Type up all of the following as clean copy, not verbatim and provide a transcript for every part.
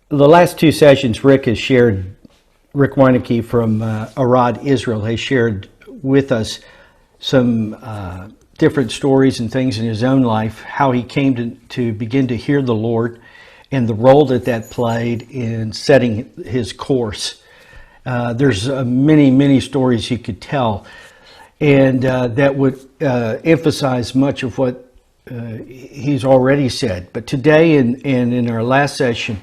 The last two sessions, Rick Wienecke from Arad, Israel, has shared with us some different stories and things in his own life, how he came to begin to hear the Lord and the role that played in setting his course. There's many stories he could tell, and that would emphasize much of what he's already said. But today and in our last session,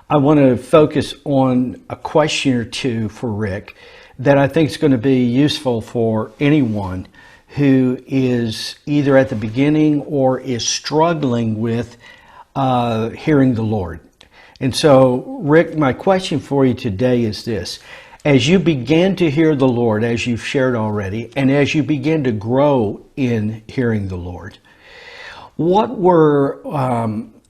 I want to focus on a question or two for Rick that I think is going to be useful for anyone who is either at the beginning or is struggling with hearing the Lord. And so, Rick, my question for you today is this. As you begin to hear the Lord, as you've shared already, and as you begin to grow in hearing the Lord, what were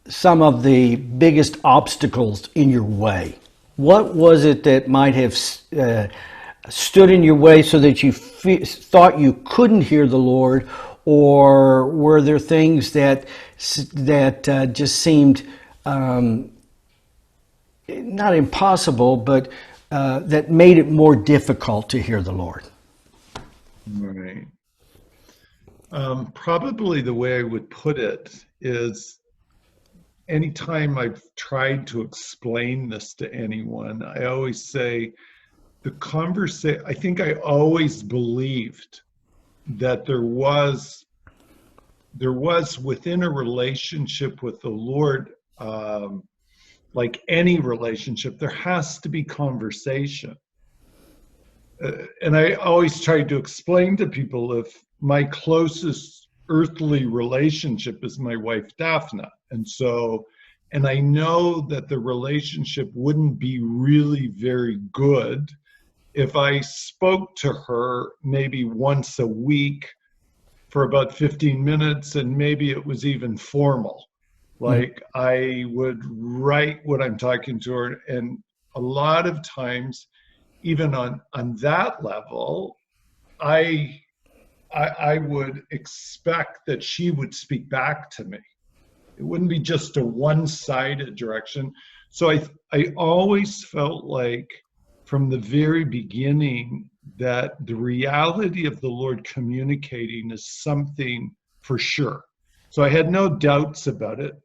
some of the biggest obstacles in your way? What was it that might have stood in your way so that you thought you couldn't hear the Lord, or were there things that just seemed not impossible, but that made it more difficult to hear the Lord? Right. Probably the way I would put it is, anytime I've tried to explain this to anyone, I always say I think I always believed that there was within a relationship with the Lord, like any relationship, there has to be conversation. And I always tried to explain to people, if my closest earthly relationship is my wife, Daphne. And I know that the relationship wouldn't be really very good if I spoke to her maybe once a week for about 15 minutes, and maybe it was even formal. Like I would write what I'm talking to her, and a lot of times, even on that level, I would expect that she would speak back to me. It wouldn't be just a one-sided direction. So I always felt like from the very beginning that the reality of the Lord communicating is something for sure. So I had no doubts about it.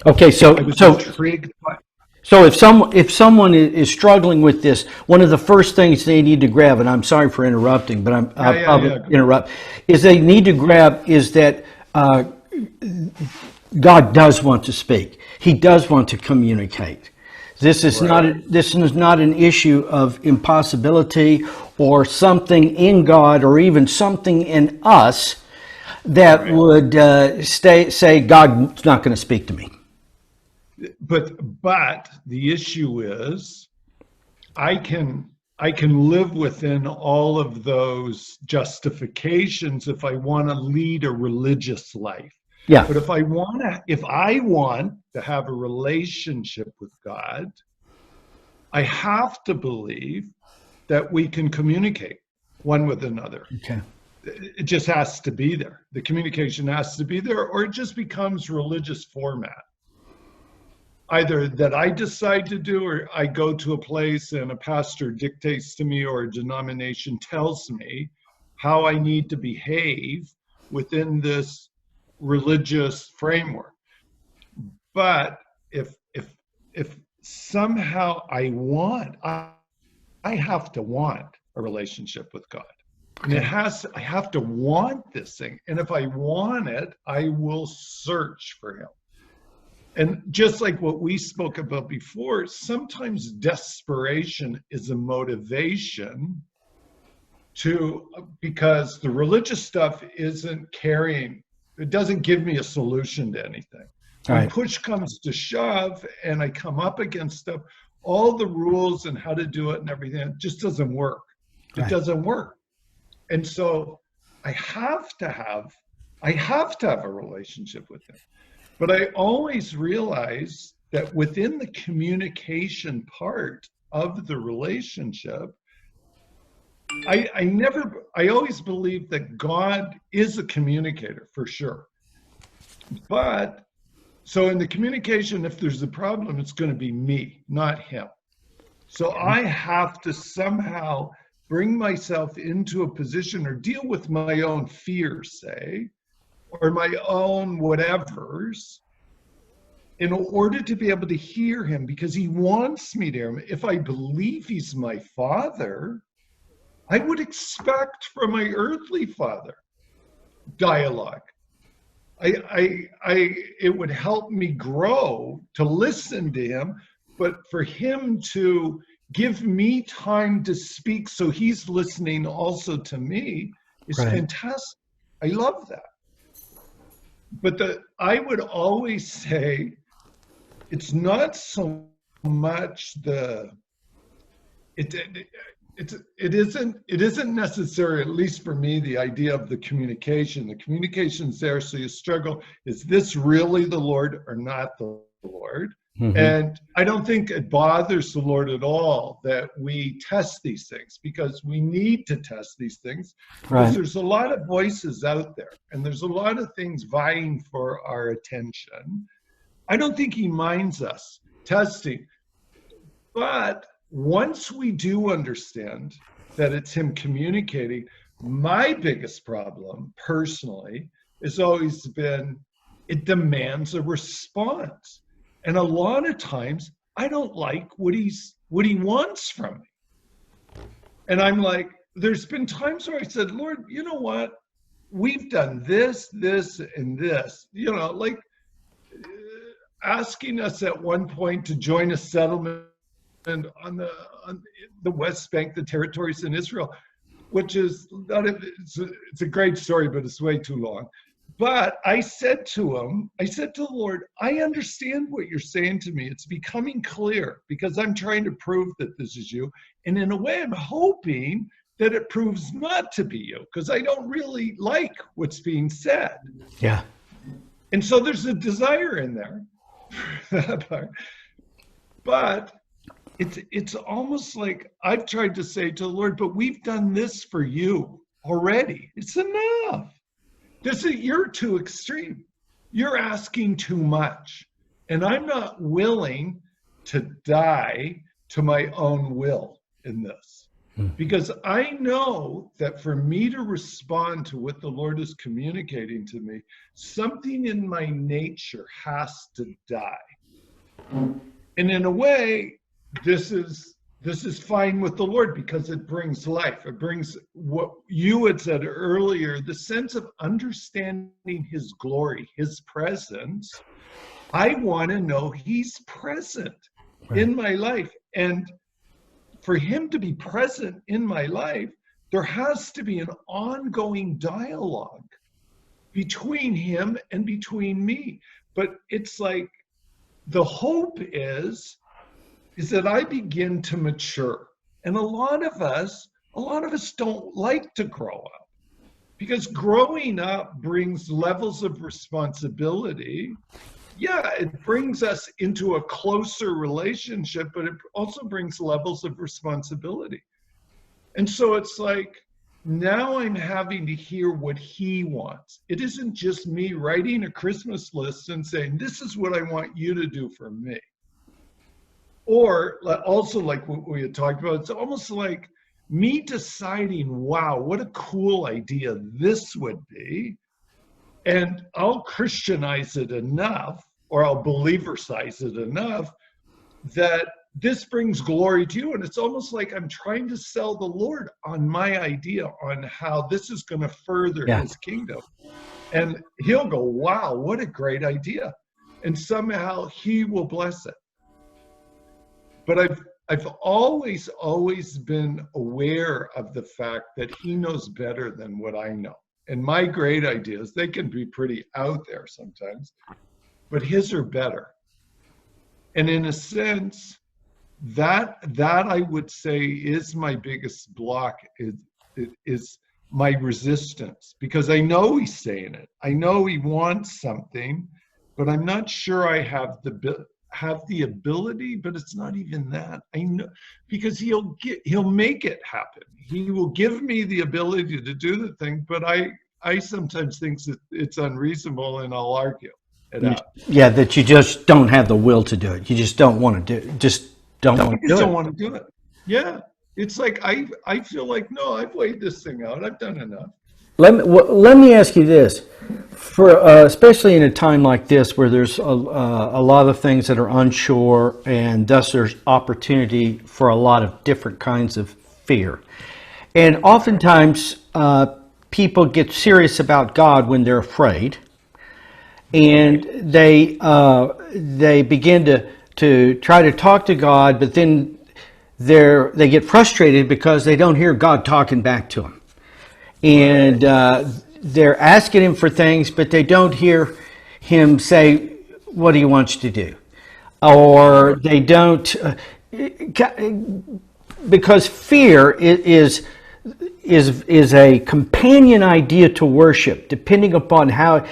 Okay, I was intrigued by. So if someone is struggling with this, one of the first things they need to grab, and I'm sorry for interrupting, but I'll interrupt, is they need to grab is that God does want to speak. He does want to communicate. This is not an issue of impossibility or something in God or even something in us that would say God's not going to speak to me. But the issue is, I can live within all of those justifications if I want to lead a religious life. Yeah. But if I want to have a relationship with God, I have to believe that we can communicate one with another. Okay. It just has to be there. The communication has to be there, or it just becomes religious format. Either that I decide to do, or I go to a place and a pastor dictates to me, or a denomination tells me how I need to behave within this religious framework. But if somehow I have to want a relationship with God. And I have to want this thing. And if I want it, I will search for him. And just like what we spoke about before, sometimes desperation is a motivation because the religious stuff isn't carrying, it doesn't give me a solution to anything. When push comes to shove and I come up against stuff, all the rules and how to do it and everything, it just doesn't work. It doesn't work. And so I have to have a relationship with him. But I always realize that within the communication part of the relationship, I always believe that God is a communicator for sure. But So in the communication, if there's a problem, it's going to be me, not him. So I have to somehow bring myself into a position or deal with my own fears, say, or my own whatevers, in order to be able to hear him, because he wants me to hear him. If I believe he's my father, I would expect from my earthly father dialogue. It would help me grow to listen to him, but for him to give me time to speak so he's listening also to me is fantastic. I love that. But I would always say it's not so much it isn't necessary, at least for me, the idea of the communication. The communication's there, so you struggle. Is this really the Lord or not the Lord? Mm-hmm. And I don't think it bothers the Lord at all that we test these things, because we need to test these things. Because there's a lot of voices out there, and there's a lot of things vying for our attention. I don't think he minds us testing. But once we do understand that it's him communicating, my biggest problem personally has always been it demands a response. And a lot of times I don't like what he wants from me. And I'm like, there's been times where I said, Lord, you know what? We've done this, this, and this, like asking us at one point to join a settlement on the West Bank, the territories in Israel, which is it's a great story, but it's way too long. But I said to the Lord, I understand what you're saying to me. It's becoming clear because I'm trying to prove that this is you. And in a way, I'm hoping that it proves not to be you, because I don't really like what's being said. Yeah. And so there's a desire in there for that part. But it's almost like I've tried to say to the Lord, but we've done this for you already. It's enough. You're too extreme. You're asking too much. And I'm not willing to die to my own will in this. Because I know that for me to respond to what the Lord is communicating to me, something in my nature has to die. And in a way, this is fine with the Lord, because it brings life. It brings what you had said earlier, the sense of understanding his glory, his presence. I want to know he's present in my life. And for him to be present in my life, there has to be an ongoing dialogue between him and between me. But it's like the hope is that I begin to mature. And a lot of us don't like to grow up, because growing up brings levels of responsibility. Yeah, it brings us into a closer relationship, but it also brings levels of responsibility. And so it's like, now I'm having to hear what he wants. It isn't just me writing a Christmas list and saying, this is what I want you to do for me. Or also, like what we had talked about, it's almost like me deciding, wow, what a cool idea this would be. And I'll Christianize it enough, or I'll believersize it enough, that this brings glory to you. And it's almost like I'm trying to sell the Lord on my idea on how this is going to further his kingdom. And he'll go, wow, what a great idea. And somehow he will bless it. But I've always been aware of the fact that he knows better than what I know. And my great ideas, they can be pretty out there sometimes, but his are better. And in a sense, that I would say is my biggest block, is my resistance, because I know he's saying it. I know he wants something, but I'm not sure I have the ability, but it's not even that. I know, because he'll make it happen. He will give me the ability to do the thing, but I sometimes think that it's unreasonable, and I'll argue. it out. Yeah, that you just don't have the will to do it. You just don't want to do it. Just don't I want to just do don't it. want to do it. Yeah. It's like I feel like, no, I've weighed this thing out. I've done enough. Let me ask you this: for especially in a time like this, where there's a lot of things that are unsure, and thus there's opportunity for a lot of different kinds of fear, and oftentimes people get serious about God when they're afraid, and they begin to try to talk to God, but then they get frustrated because they don't hear God talking back to them, and they're asking him for things, but they don't hear him say what he wants to do, or they don't, because fear is a companion idea to worship, depending upon how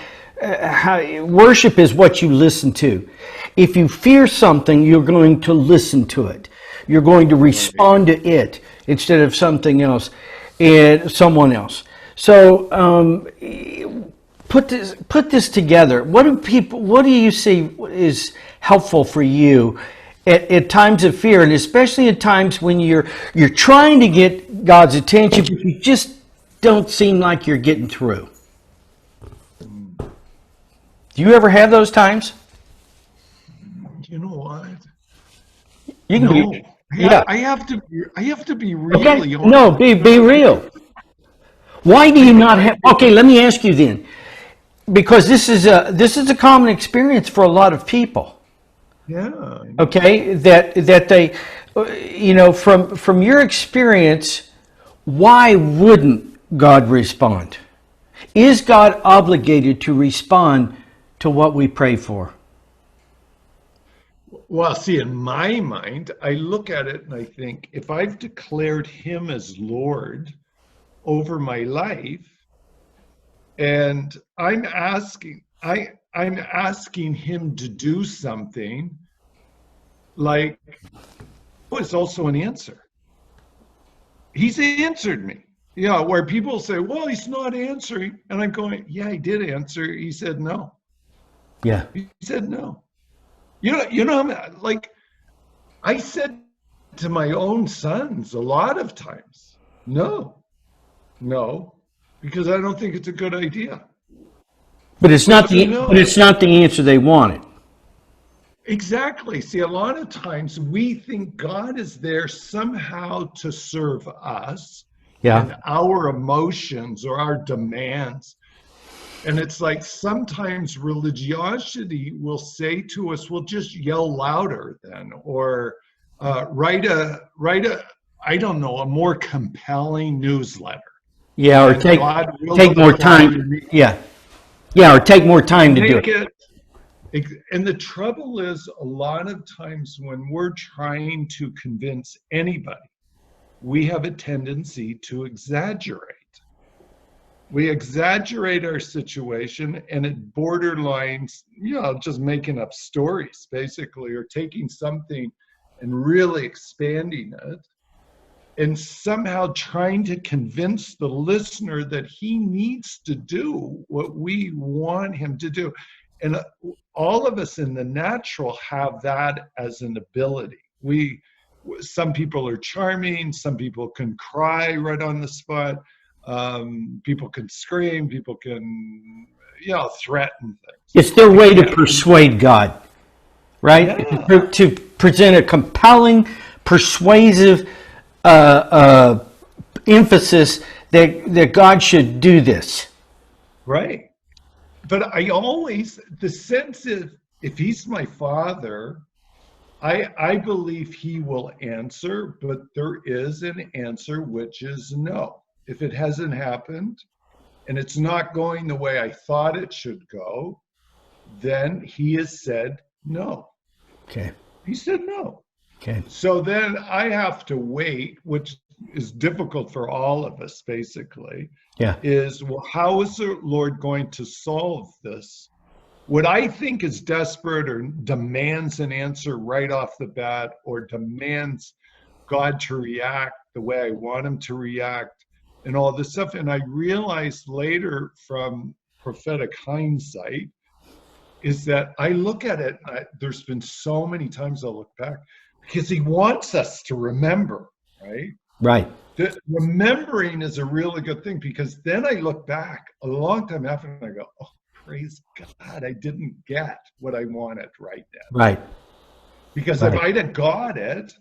worship is what you listen to. If you fear something, you're going to listen to it. You're going to respond to it instead of something else and someone else. So put this together. What do you see is helpful for you at times of fear, and especially at times when you're trying to get God's attention, but you just don't seem like you're getting through? Do you ever have those times? You know what? You can No. be, yeah. I have to be Okay. really honest. No, be real. Why do you not have? Okay, let me ask you then, because this is a common experience for a lot of people. Yeah. Okay, that they, from your experience, why wouldn't God respond? Is God obligated to respond to what we pray for? Well, see, in my mind, I look at it and I think, if I've declared him as Lord over my life, and I'm asking him to do something, like, oh, it's also an answer. He's answered me. Yeah, where people say, well, he's not answering. And I'm going, yeah, he did answer. He said no. Yeah. He said no. Like I said to my own sons a lot of times, no, because I don't think it's a good idea. But it's not No. the answer they wanted. Exactly. See, a lot of times we think God is there somehow to serve us Yeah. and our emotions or our demands. And it's like sometimes religiosity will say to us, well, just yell louder then, or write a, I don't know, a more compelling newsletter. Yeah, or And God will take more apply your time. needs. Yeah. Yeah, or take more time to do Make it. and the trouble is, a lot of times when we're trying to convince anybody, we have a tendency to exaggerate. We exaggerate our situation, and it borderlines, just making up stories, basically, or taking something and really expanding it, and somehow trying to convince the listener that he needs to do what we want him to do. And all of us in the natural have that as an ability. Some people are charming, some people can cry right on the spot, people can scream, people can, threaten things. It's their way to persuade God, right? Yeah. To present a compelling, persuasive emphasis that God should do this. Right. But the sense is, if he's my father, I believe he will answer, but there is an answer, which is no. If it hasn't happened and it's not going the way I thought it should go, then he has said no. Okay. He said no. Okay. So then I have to wait, which is difficult for all of us, basically. Yeah. Is, well, how is the Lord going to solve this? What I think is desperate or demands an answer right off the bat, or demands God to react the way I want him to react, and all this stuff. And I realized later from prophetic hindsight is that I look at it, there's been so many times I'll look back because he wants us to remember, right? Right. Remembering is a really good thing because then I look back a long time after and I go, oh, praise God, I didn't get what I wanted right then. Right. Because if Right. I'd have got it,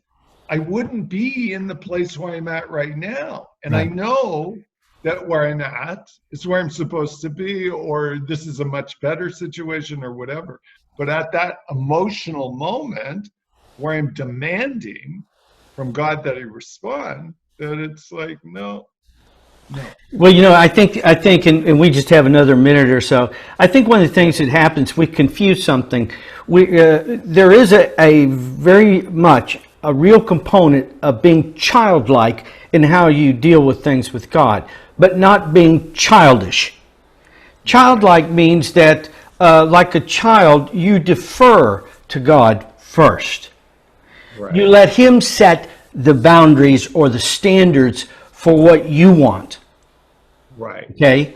I wouldn't be in the place where I'm at right now. And I Right. know that where I'm at is where I'm supposed to be, or this is a much better situation, or whatever. But at that emotional moment where I'm demanding from God that He respond, that it's like, no, no. Well, and we just have another minute or so. I think one of the things that happens, we confuse something. There is a very much a real component of being childlike in how you deal with things with God, but not being childish. Childlike means that, like a child, you defer to God first. Right. You let Him set the boundaries or the standards for what you want. Right. Okay?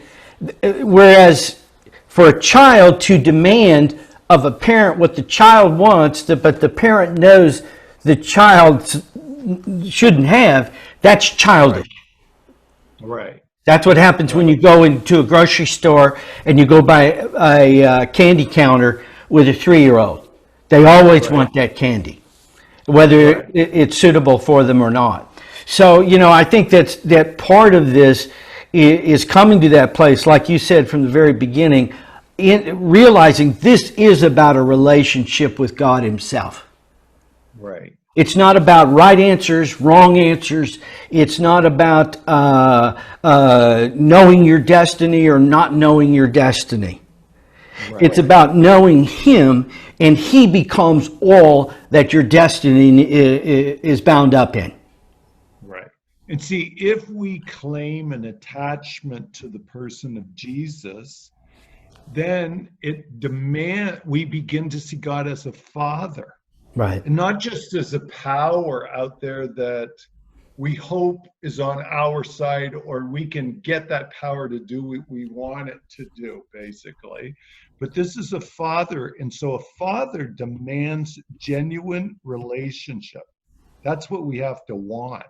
Whereas for a child to demand of a parent what the child wants, but the parent knows the child shouldn't have, that's childish. Right. That's what happens when you go into a grocery store and you go by a candy counter with a 3-year-old. They always want that candy, whether it's suitable for them or not. So, I think that part of this is coming to that place, like you said from the very beginning, in realizing this is about a relationship with God Himself. Right. It's not about right answers, wrong answers. It's not about knowing your destiny or not knowing your destiny. Right. It's about knowing Him, and He becomes all that your destiny is bound up in. Right. And see, if we claim an attachment to the person of Jesus, then we begin to see God as a father. Right. And not just as a power out there that we hope is on our side, or we can get that power to do what we want it to do, basically. But this is a father. And so a father demands genuine relationship. That's what we have to want.